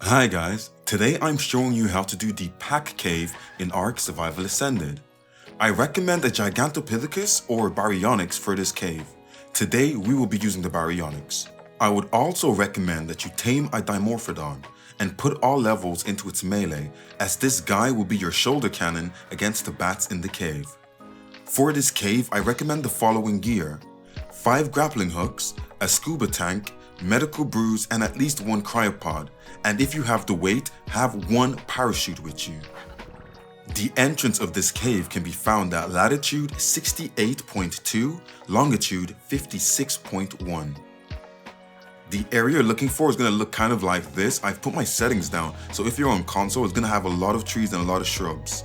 Hi guys, today I'm showing you how to do the pack cave in Ark Survival Ascended. I recommend a Gigantopithecus or Baryonyx for this cave. Today we will be using the Baryonyx. I would also recommend that you tame a Dimorphodon and put all levels into its melee, as this guy will be your shoulder cannon against the bats in the cave. For this cave I recommend the following gear: 5 grappling hooks, a scuba tank, medical brews, and at least 1 cryopod, and if you have the weight, have 1 parachute with you. The entrance of this cave can be found at latitude 68.2, longitude 56.1. The area you're looking for is going to look kind of like this. I've put my settings down, so if you're on console, it's going to have a lot of trees and a lot of shrubs.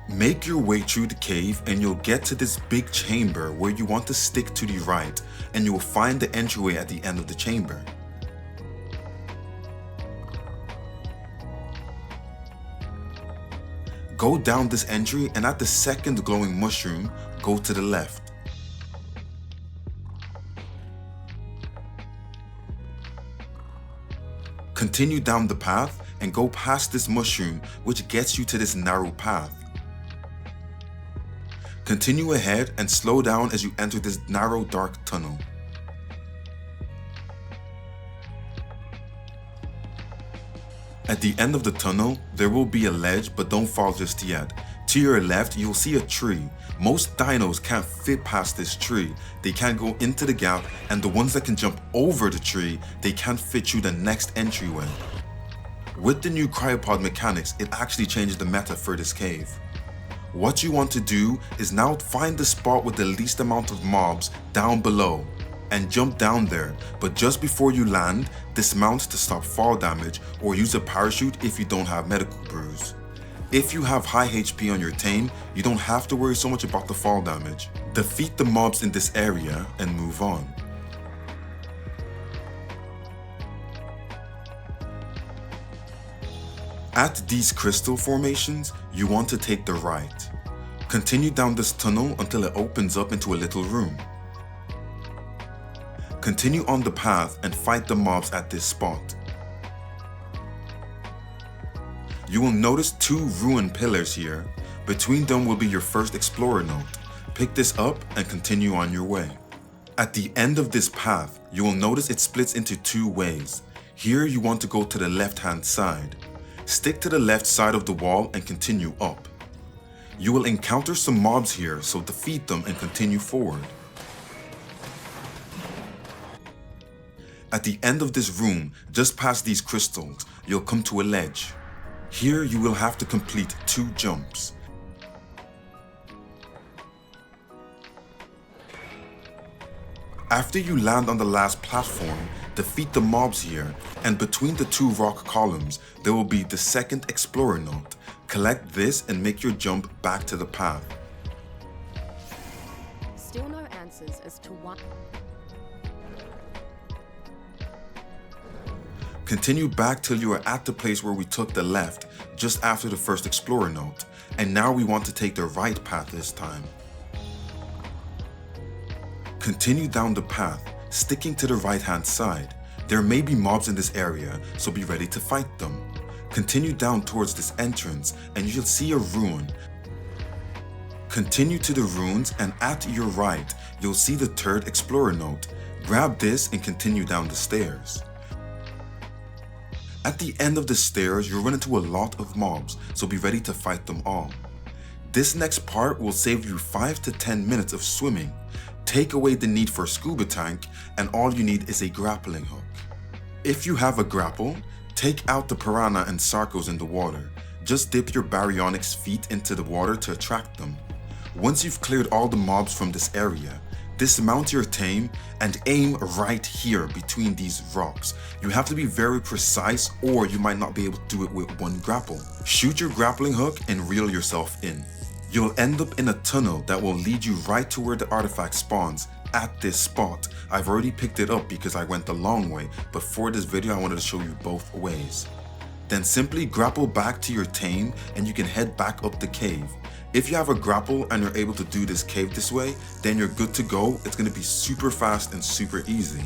Make your way through the cave and you'll get to this big chamber where you want to stick to the right, and you will find the entryway at the end of the chamber. Go down this entry and at the second glowing mushroom, go to the left. Continue down the path and go past this mushroom, which gets you to this narrow path. Continue ahead and slow down as you enter this narrow dark tunnel. At the end of the tunnel, there will be a ledge, but don't fall just yet. To your left, you'll see a tree. Most dinos can't fit past this tree. They can't go into the gap, and the ones that can jump over the tree, they can't fit through the next entryway. With the new cryopod mechanics, it actually changes the meta for this cave. What you want to do is now find the spot with the least amount of mobs down below and jump down there, but just before you land, dismount to stop fall damage or use a parachute if you don't have medical brews. If you have high HP on your tame, you don't have to worry so much about the fall damage. Defeat the mobs in this area and move on. At these crystal formations, you want to take the right. Continue down this tunnel until it opens up into a little room. Continue on the path and fight the mobs at this spot. You will notice 2 ruin pillars here. Between them will be your first explorer note. Pick this up and continue on your way. At the end of this path, you will notice it splits into 2 ways. Here you want to go to the left-hand side. Stick to the left side of the wall and continue up. You will encounter some mobs here, so defeat them and continue forward. At the end of this room, just past these crystals, you'll come to a ledge. Here you will have to complete 2 jumps. After you land on the last platform, defeat the mobs here, and between the 2 rock columns, there will be the second explorer note. Collect this and make your jump back to the path. Still no answers as to why. Continue back till you are at the place where we took the left, just after the first explorer note, and now we want to take the right path this time. Continue down the path, sticking to the right hand side. There may be mobs in this area, so be ready to fight them. Continue down towards this entrance and you'll see a ruin. Continue to the ruins and at your right, you'll see the 3rd explorer note. Grab this and continue down the stairs. At the end of the stairs, you'll run into a lot of mobs, so be ready to fight them all. This next part will save you 5 to 10 minutes of swimming. Take away the need for a scuba tank, and all you need is a grappling hook. If you have a grapple, take out the piranha and sarcos in the water. Just dip your Baryonyx feet into the water to attract them. Once you've cleared all the mobs from this area, dismount your tame and aim right here between these rocks. You have to be very precise or you might not be able to do it with 1 grapple. Shoot your grappling hook and reel yourself in. You'll end up in a tunnel that will lead you right to where the artifact spawns at this spot. I've already picked it up because I went the long way, but for this video I wanted to show you both ways. Then simply grapple back to your tame and you can head back up the cave. If you have a grapple and you're able to do this cave this way, then you're good to go. It's going to be super fast and super easy.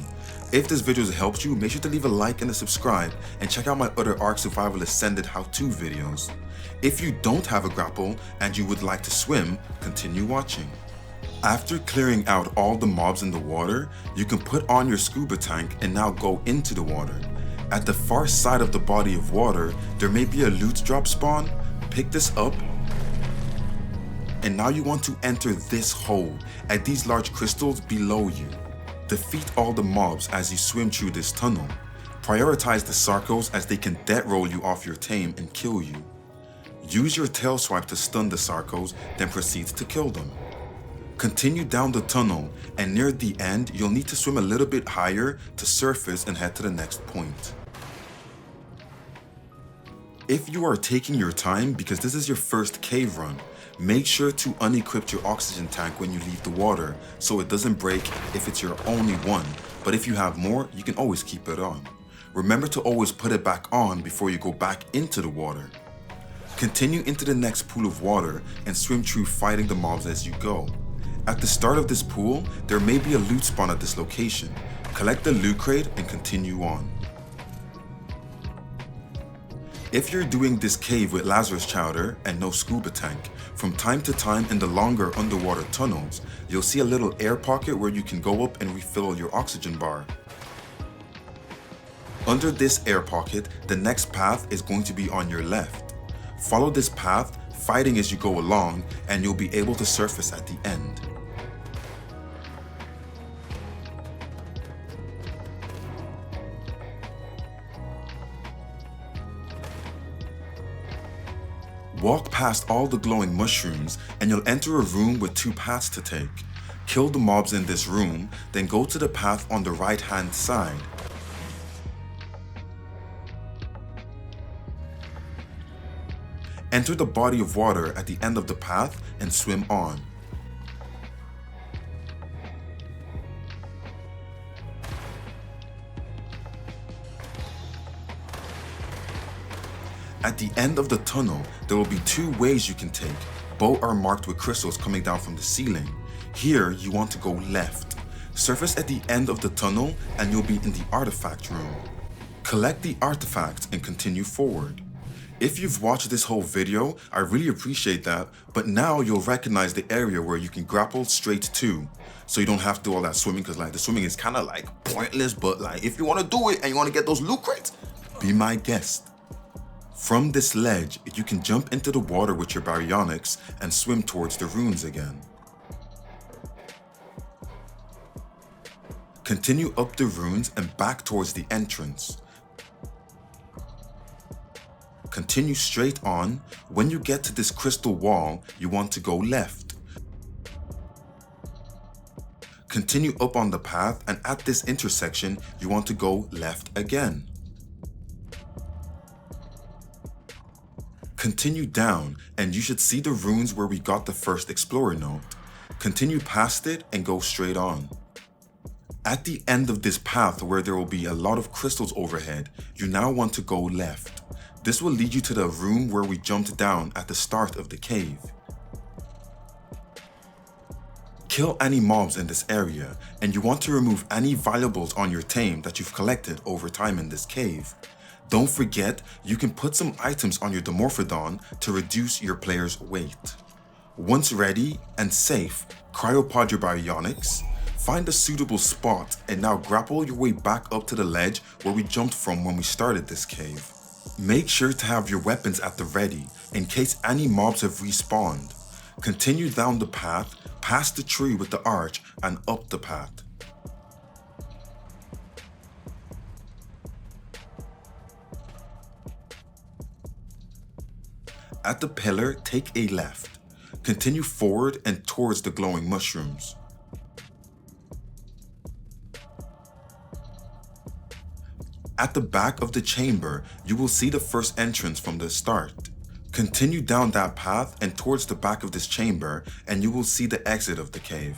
If this video has helped you, make sure to leave a like and a subscribe, and check out my other Ark Survival Ascended how-to videos. If you don't have a grapple and you would like to swim, continue watching. After clearing out all the mobs in the water, you can put on your scuba tank and now go into the water. At the far side of the body of water, there may be a loot drop spawn. Pick this up, and now you want to enter this hole at these large crystals below you. Defeat all the mobs as you swim through this tunnel. Prioritize the Sarcos as they can death roll you off your tame and kill you. Use your tail swipe to stun the Sarcos, then proceed to kill them. Continue down the tunnel, and near the end, you'll need to swim a little bit higher to surface and head to the next point. If you are taking your time because this is your first cave run, make sure to unequip your oxygen tank when you leave the water so it doesn't break if it's your only one, but if you have more, you can always keep it on. Remember to always put it back on before you go back into the water. Continue into the next pool of water and swim through fighting the mobs as you go. At the start of this pool, there may be a loot spawn at this location. Collect the loot crate and continue on. If you're doing this cave with Lazarus Chowder and no scuba tank, from time to time in the longer underwater tunnels, you'll see a little air pocket where you can go up and refill your oxygen bar. Under this air pocket, the next path is going to be on your left. Follow this path, fighting as you go along, and you'll be able to surface at the end. Walk past all the glowing mushrooms and you'll enter a room with 2 paths to take. Kill the mobs in this room, then go to the path on the right hand side. Enter the body of water at the end of the path and swim on. At the end of the tunnel, there will be 2 ways you can take. Both are marked with crystals coming down from the ceiling. Here, you want to go left. Surface at the end of the tunnel and you'll be in the artifact room. Collect the artifacts and continue forward. If you've watched this whole video, I really appreciate that, but now you'll recognize the area where you can grapple straight to. So you don't have to do all that swimming, because the swimming is kind of pointless, but if you want to do it and you want to get those loot crates, be my guest. From this ledge, you can jump into the water with your baryonyx and swim towards the ruins again. Continue up the ruins and back towards the entrance. Continue straight on. When you get to this crystal wall, you want to go left. Continue up on the path, and at this intersection, you want to go left again. Continue down, and you should see the ruins where we got the first explorer note. Continue past it and go straight on. At the end of this path where there will be a lot of crystals overhead, you now want to go left. This will lead you to the room where we jumped down at the start of the cave. Kill any mobs in this area, and you want to remove any valuables on your tame that you've collected over time in this cave. Don't forget, you can put some items on your Dimorphodon to reduce your player's weight. Once ready and safe, cryopod your baryonyx, find a suitable spot, and now grapple your way back up to the ledge where we jumped from when we started this cave. Make sure to have your weapons at the ready in case any mobs have respawned. Continue down the path, past the tree with the arch, and up the path. At the pillar, take a left. Continue forward and towards the glowing mushrooms. At the back of the chamber, you will see the first entrance from the start. Continue down that path and towards the back of this chamber, and you will see the exit of the cave.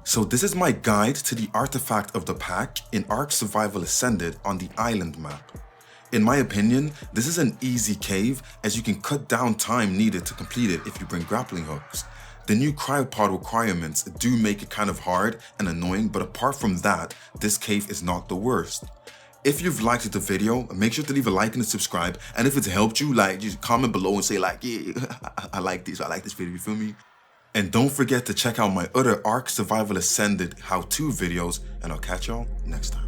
So this is my guide to the artifact of the pack in Ark Survival Ascended on the island map. In my opinion, this is an easy cave as you can cut down time needed to complete it if you bring grappling hooks. The new cryopod requirements do make it kind of hard and annoying, but apart from that, this cave is not the worst. If you've liked the video, make sure to leave a like and a subscribe, and if it's helped you, like, just comment below and say like, yeah, I like this video, you feel me? And don't forget to check out my other Ark Survival Ascended how-to videos, and I'll catch y'all next time.